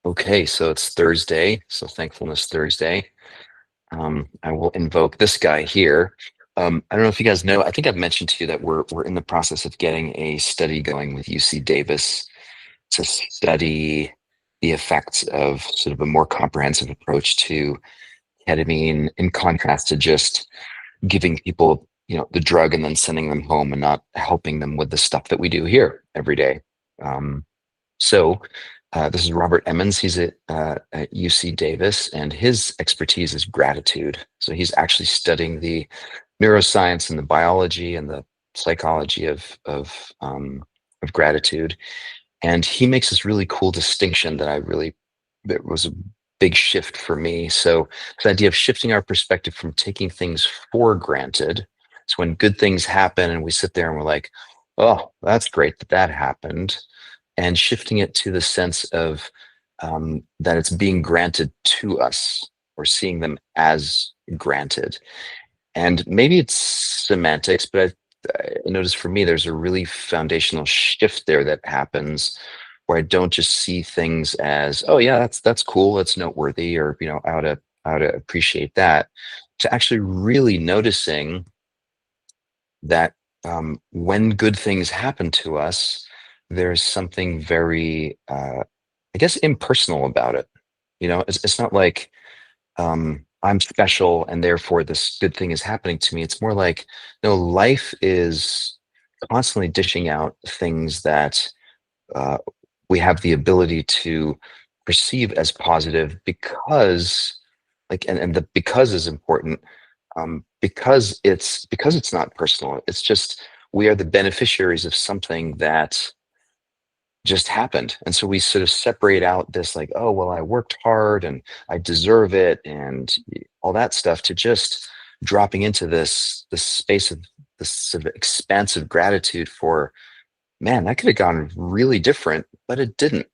Okay, so it's Thursday, so Thankfulness Thursday. I will invoke this guy here. I don't know if you guys know, I think I've mentioned to you that we're in the process of getting a study going with UC Davis to study the effects of sort of a more comprehensive approach to ketamine in contrast to just giving people, the drug and then sending them home and not helping them with the stuff that we do here every day. So this is Robert Emmons. He's at UC Davis, and his expertise is gratitude. So he's actually studying the neuroscience and the biology and the psychology of gratitude. And he makes this really cool distinction that was a big shift for me. So this idea of shifting our perspective from taking things for granted. So when good things happen and we sit there and we're like, oh, that's great that that happened, and shifting it to the sense of that it's being granted to us or seeing them as granted. And maybe it's semantics, but I notice for me, there's a really foundational shift there that happens where I don't just see things as, oh yeah, that's cool, that's noteworthy, or I ought to appreciate that, to actually really noticing that when good things happen to us, there's something very, I guess, impersonal about it. It's not like I'm special and therefore this good thing is happening to me. It's more like, no, life is constantly dishing out things that uh, we have the ability to perceive as positive because, like, and the because is important, because it's not personal. It's just we are the beneficiaries of something that just happened. And so we sort of separate out this, like, oh, well, I worked hard and I deserve it and all that stuff, to just dropping into this space of this sort of expansive gratitude for, man, that could have gone really different, but it didn't.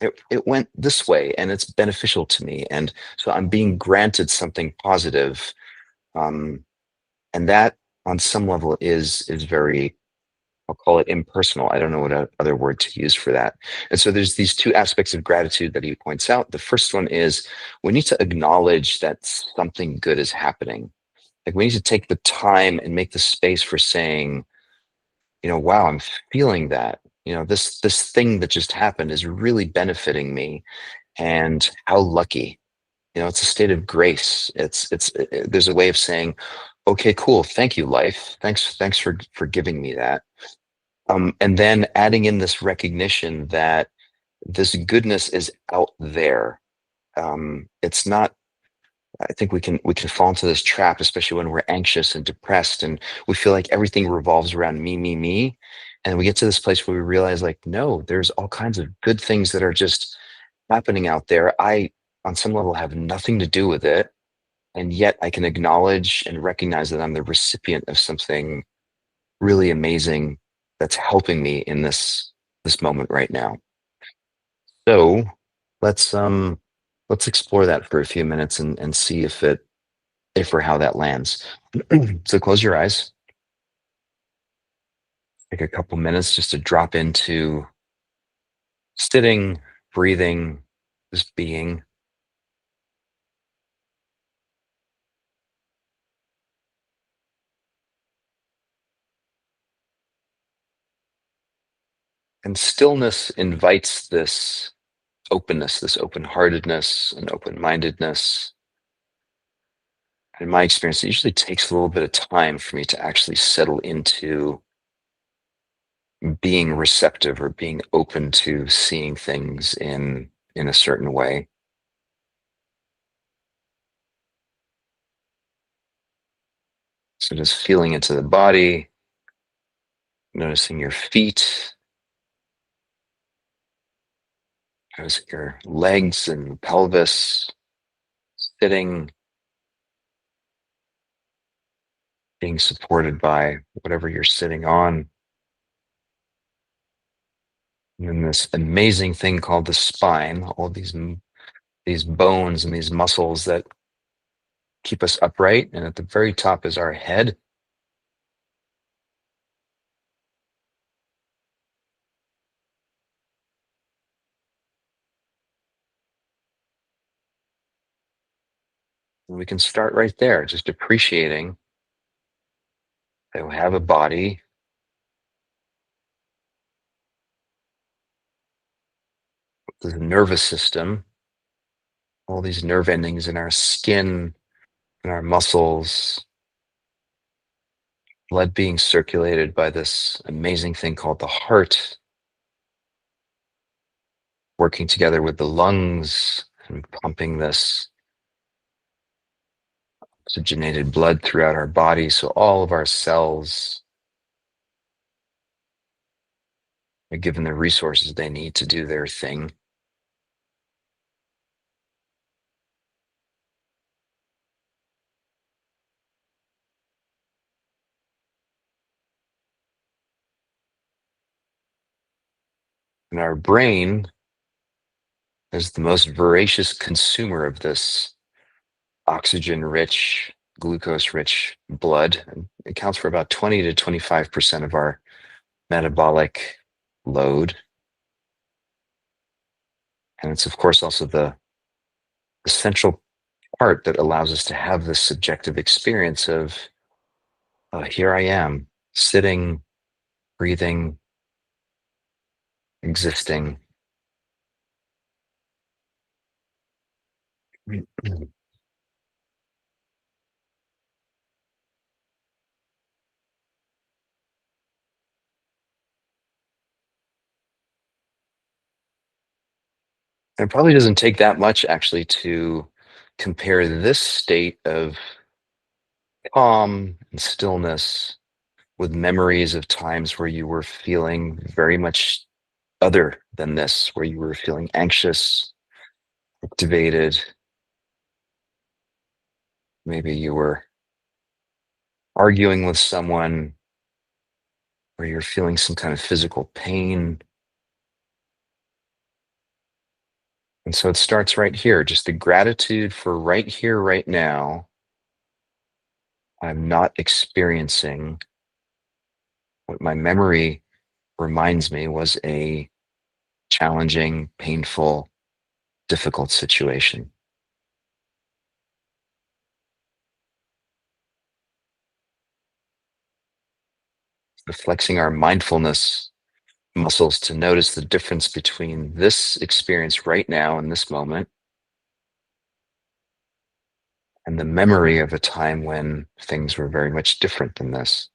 It went this way and it's beneficial to me. And so I'm being granted something positive. Um, and that on some level is very, I'll call it impersonal. I don't know what other word to use for that. And so there's these two aspects of gratitude that he points out. The first one is we need to acknowledge that something good is happening. Like, we need to take the time and make the space for saying, wow, I'm feeling that. This thing that just happened is really benefiting me, and how lucky. It's a state of grace. There's a way of saying, okay, cool, thank you, life. Thanks for giving me that. And then adding in this recognition that this goodness is out there. It's not. I think we can fall into this trap, especially when we're anxious and depressed, and we feel like everything revolves around me, me, me. And we get to this place where we realize, like, no, there's all kinds of good things that are just happening out there. I, on some level, have nothing to do with it, and yet I can acknowledge and recognize that I'm the recipient of something really amazing that's helping me in this moment right now. So let's um let's explore that for a few minutes and see if or how that lands. So close your eyes. Take a couple minutes just to drop into sitting, breathing, just being. And stillness invites this openness, this open-heartedness and open-mindedness. In my experience, it usually takes a little bit of time for me to actually settle into being receptive or being open to seeing things in a certain way. So just feeling into the body, noticing your feet, noticing your legs and pelvis, sitting, being supported by whatever you're sitting on. And then this amazing thing called the spine, all these bones and these muscles that keep us upright. And at the very top is our head. And we can start right there, just appreciating that we have a body, the nervous system, all these nerve endings in our skin and our muscles, blood being circulated by this amazing thing called the heart, working together with the lungs and pumping this oxygenated blood throughout our body. So all of our cells are given the resources they need to do their thing. And our brain is the most voracious consumer of this oxygen rich, glucose rich blood. And it accounts for about 20 to 25% of our metabolic load. And it's, of course, also the essential part that allows us to have this subjective experience of, here I am, sitting, breathing, existing. It probably doesn't take that much actually to compare this state of calm and stillness with memories of times where you were feeling very much other than this, where you were feeling anxious, activated. Maybe you were arguing with someone, or you're feeling some kind of physical pain. And so it starts right here, just the gratitude for right here, right now. I'm not experiencing what my memory reminds me was a challenging, painful, difficult situation. Flexing our mindfulness muscles to notice the difference between this experience right now in this moment and the memory of a time when things were very much different than this.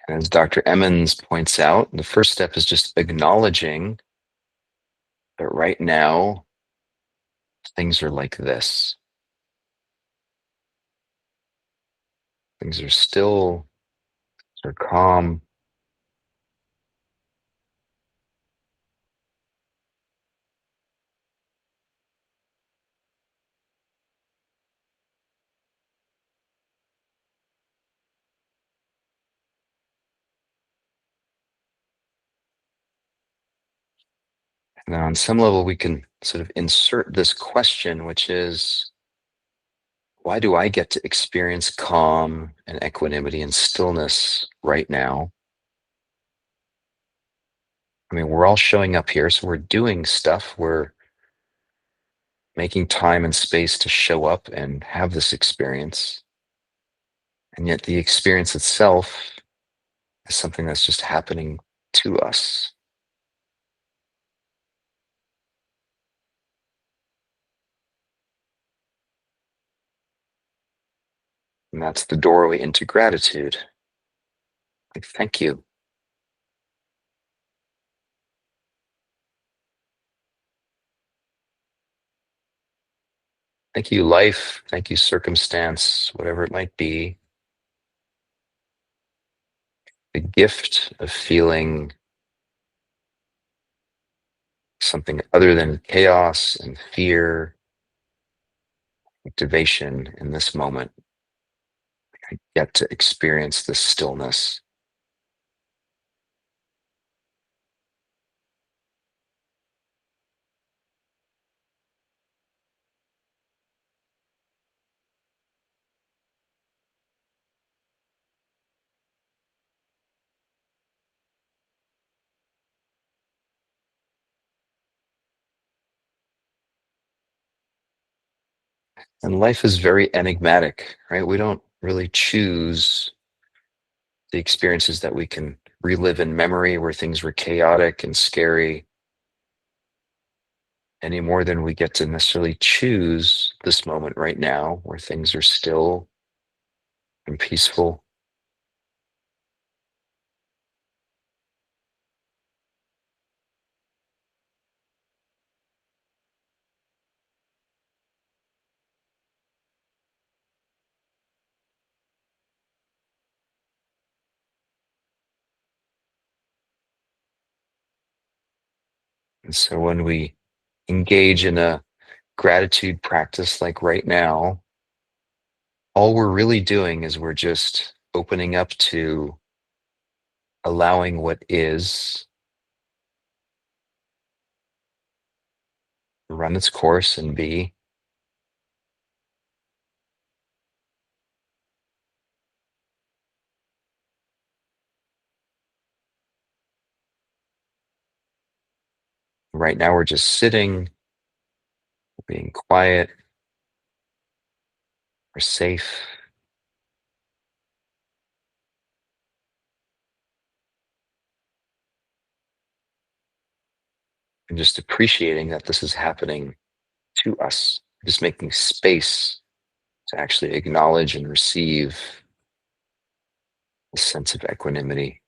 As Dr. Emmons points out, the first step is just acknowledging that right now things are like this. Things are still, they're calm, and on some level we can sort of insert this question, which is, why do I get to experience calm and equanimity and stillness right now? I mean, we're all showing up here, so we're doing stuff. We're making time and space to show up and have this experience. And yet the experience itself is something that's just happening to us. And that's the doorway into gratitude. Like, thank you. Thank you, life. Thank you, circumstance, whatever it might be. The gift of feeling something other than chaos and fear, activation in this moment. I get to experience this stillness. And life is very enigmatic, right? We don't really choose the experiences that we can relive in memory where things were chaotic and scary any more than we get to necessarily choose this moment right now where things are still and peaceful. And so when we engage in a gratitude practice like right now, all we're really doing is we're just opening up to allowing what is run its course and be. Right now, we're just sitting, being quiet, we're safe, and just appreciating that this is happening to us, just making space to actually acknowledge and receive a sense of equanimity.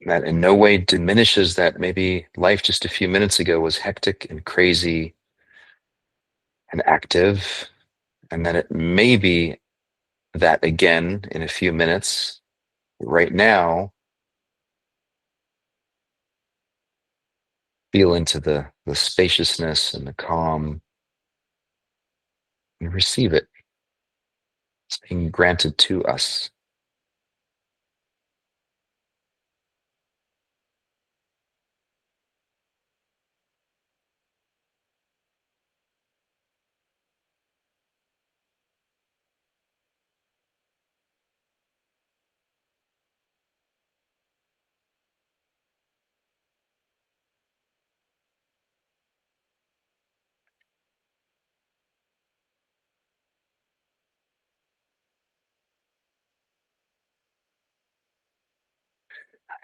And that in no way diminishes that maybe life just a few minutes ago was hectic and crazy and active, and that it may be that again in a few minutes. Right now, feel into the spaciousness and the calm and receive it. It's being granted to us.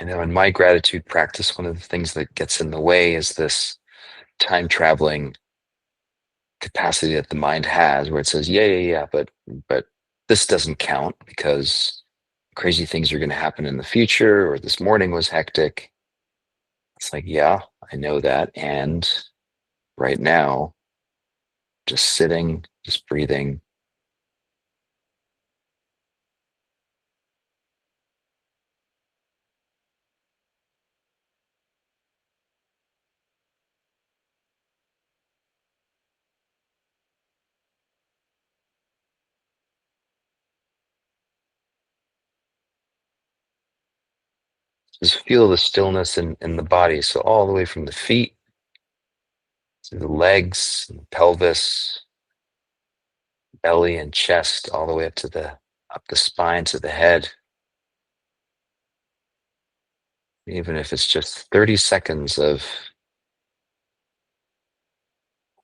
I know in my gratitude practice, one of the things that gets in the way is this time traveling capacity that the mind has, where it says, "Yeah, yeah, yeah," but this doesn't count because crazy things are going to happen in the future, or this morning was hectic. It's like, yeah, I know that, and right now, just sitting, just breathing, just feel the stillness in the body. So all the way from the feet to the legs, and the pelvis, belly and chest, all the way up to the up the spine to the head. Even if it's just 30 seconds of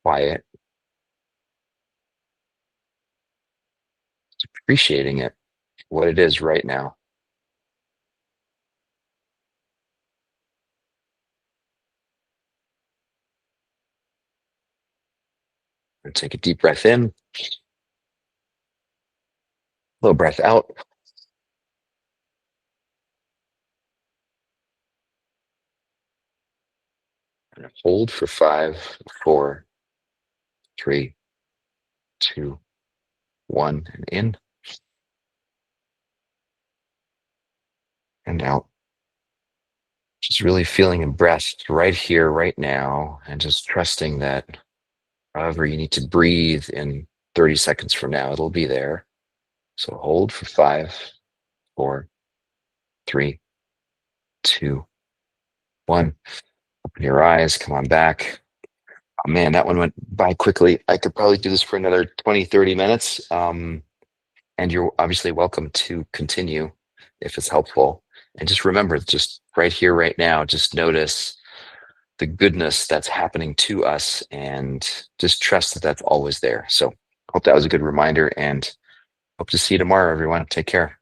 quiet, appreciating it, what it is right now. And take a deep breath in, little breath out, and hold for 5, 4, 3, 2, 1, and in and out. Just really feeling a breath right here, right now, and just trusting that however you need to breathe in 30 seconds from now, it'll be there. So hold for 5, 4, 3, 2, 1. Open your eyes, come on back. Oh, man, that one went by quickly. I could probably do this for another 20, 30 minutes. And you're obviously welcome to continue if it's helpful. And just remember, just right here, right now, just notice the goodness that's happening to us and just trust that that's always there. So hope that was a good reminder and hope to see you tomorrow, everyone. Take care.